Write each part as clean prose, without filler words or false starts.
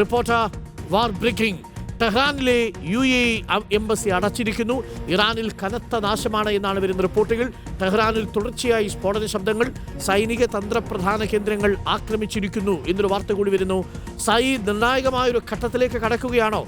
Reporter war breaking. ടെഹ്റാനിലെ UAE embassy അടച്ചിരിക്കുന്നു. ഇറാനിൽ കനത്ത നാശമാണ് എന്നാണ് വരുന്ന റിപ്പോർട്ടുകൾ. ടെഹ്റാനിൽ തുടർച്ചയായി സ്ഫോടന ശബ്ദങ്ങൾ, സൈനിക തന്ത്രപ്രധാന കേന്ദ്രങ്ങൾ ആക്രമിച്ചിരിക്കുന്നു എന്നൊരു വാർത്ത കൂടി വരുന്നു. നിർണായകമായൊരു ഘട്ടത്തിലേക്ക് കടക്കുകയാണോ?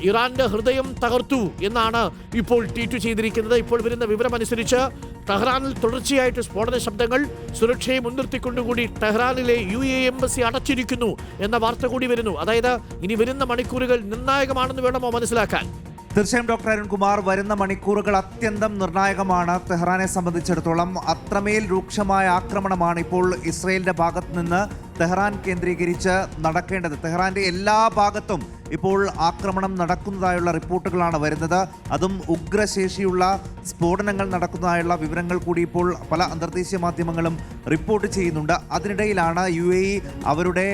ഇറാന്റെ ഹൃദയം തകർത്തു എന്നാണ് ഇപ്പോൾ ട്വീറ്റ് ചെയ്തിരിക്കുന്നത്. ഇപ്പോൾ വരുന്ന വിവരമനുസരിച്ച് ടെഹ്റാനിൽ തുടർച്ചയായിട്ട് സ്ഫോടന ശബ്ദങ്ങൾ, സുരക്ഷയെ മുൻനിർത്തിക്കൊണ്ടുകൂടി ടെഹ്റാനിലെ UAE എംബസി അടച്ചിരിക്കുന്നു എന്ന വാർത്ത കൂടി വരുന്നു. അതായത് ഇനി വരുന്ന മണിക്കൂറുകൾ നിർണായകമാണെന്ന് വേണമോ മനസ്സിലാക്കാൻ? തീർച്ചയായും ഡോക്ടർ അരുൺകുമാർ, വരുന്ന മണിക്കൂറുകൾ അത്യന്തം നിർണായകമാണ്. ടെഹ്റാനെ സംബന്ധിച്ചിടത്തോളം അത്രമേൽ രൂക്ഷമായ ആക്രമണമാണ് ഇപ്പോൾ ഇസ്രയേലിന്റെ ഭാഗത്ത് നിന്ന് ടെഹ്റാൻ കേന്ദ്രീകരിച്ച് നടക്കേണ്ടത്. ടെഹ്റാന്റെ എല്ലാ ഭാഗത്തും ഇപ്പോൾ ആക്രമണം നടക്കുന്നതായുള്ള റിപ്പോർട്ടുകളാണ് വരുന്നത്. അതും ഉഗ്രശേഷിയുള്ള സ്ഫോടനങ്ങൾ നടക്കുന്നതായുള്ള വിവരങ്ങൾ കൂടി ഇപ്പോൾ പല അന്തർദേശീയ മാധ്യമങ്ങളും റിപ്പോർട്ട് ചെയ്യുന്നുണ്ട്. അതിനിടയിലാണ് UAE അവരുടെ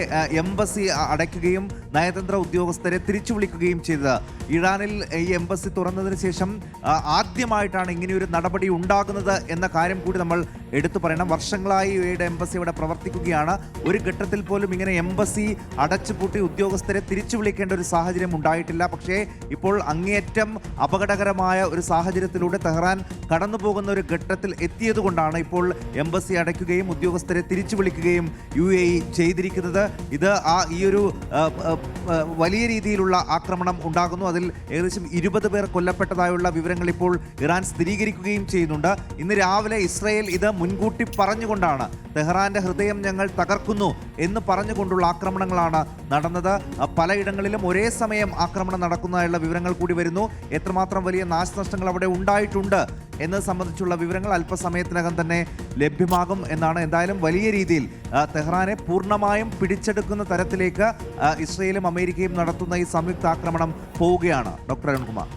എംബസി അടയ്ക്കുകയും നയതന്ത്ര ഉദ്യോഗസ്ഥരെ തിരിച്ചു വിളിക്കുകയും ചെയ്തത്. ഇറാനിൽ ഈ എംബസി തുറന്നതിന് ശേഷം ആദ്യമായിട്ടാണ് ഇങ്ങനെയൊരു നടപടി ഉണ്ടാകുന്നത് എന്ന കാര്യം കൂടി നമ്മൾ എടുത്തു പറയണം. വർഷങ്ങളായി UAEയുടെ എംബസി ഇവിടെ പ്രവർത്തിക്കുകയാണ്. ഒരു ഘട്ടത്തിൽ പോലും ഇങ്ങനെ എംബസി അടച്ചുപൂട്ടി ഉദ്യോഗസ്ഥരെ തിരിച്ചു വിളിക്കേണ്ട ഒരു സാഹചര്യം ഉണ്ടായിട്ടില്ല. പക്ഷേ ഇപ്പോൾ അങ്ങേയറ്റം അപകടകരമായ ഒരു സാഹചര്യത്തിലൂടെ ടെഹ്റാൻ കടന്നു പോകുന്ന ഒരു ഘട്ടത്തിൽ എത്തിയതുകൊണ്ടാണ് ഇപ്പോൾ എംബസി അടയ്ക്കുകയും ഉദ്യോഗസ്ഥരെ തിരിച്ചു വിളിക്കുകയും UAE ചെയ്തിരിക്കുന്നത്. ഇത് ഈ ഒരു വലിയ രീതിയിലുള്ള ആക്രമണം ഉണ്ടാകുന്നു. അതിൽ ഏകദേശം 20 പേർ കൊല്ലപ്പെട്ടതായുള്ള വിവരങ്ങൾ ഇപ്പോൾ ഇറാൻ സ്ഥിരീകരിക്കുകയും ചെയ്യുന്നുണ്ട്. ഇന്ന് രാവിലെ ഇസ്രായേൽ ഇത് മുൻകൂട്ടി പറഞ്ഞുകൊണ്ടാണ് ടെഹ്റാന്റെ ഹൃദയം ഞങ്ങൾ തകർക്കുന്നു എന്ന് പറഞ്ഞുകൊണ്ടുള്ള ആക്രമണങ്ങളാണ് നടന്നത്. പലയിടങ്ങളിലും ഒരേ സമയം ആക്രമണം നടക്കുന്നതായുള്ള വിവരങ്ങൾ കൂടി വരുന്നു. എത്രമാത്രം വലിയ നാശനഷ്ടങ്ങൾ അവിടെ ഉണ്ടായിട്ടുണ്ട് എന്നത് സംബന്ധിച്ചുള്ള വിവരങ്ങൾ അല്പസമയത്തിനകം തന്നെ ലഭ്യമാകും എന്നാണ്. എന്തായാലും വലിയ രീതിയിൽ ടെഹ്റാനെ പൂർണ്ണമായും പിടിച്ചെടുക്കുന്ന തരത്തിലേക്ക് ഇസ്രയേലും അമേരിക്കയും നടത്തുന്ന ഈ സംയുക്ത ആക്രമണം പോവുകയാണ്. ഡോക്ടർ അരുൺകുമാർ.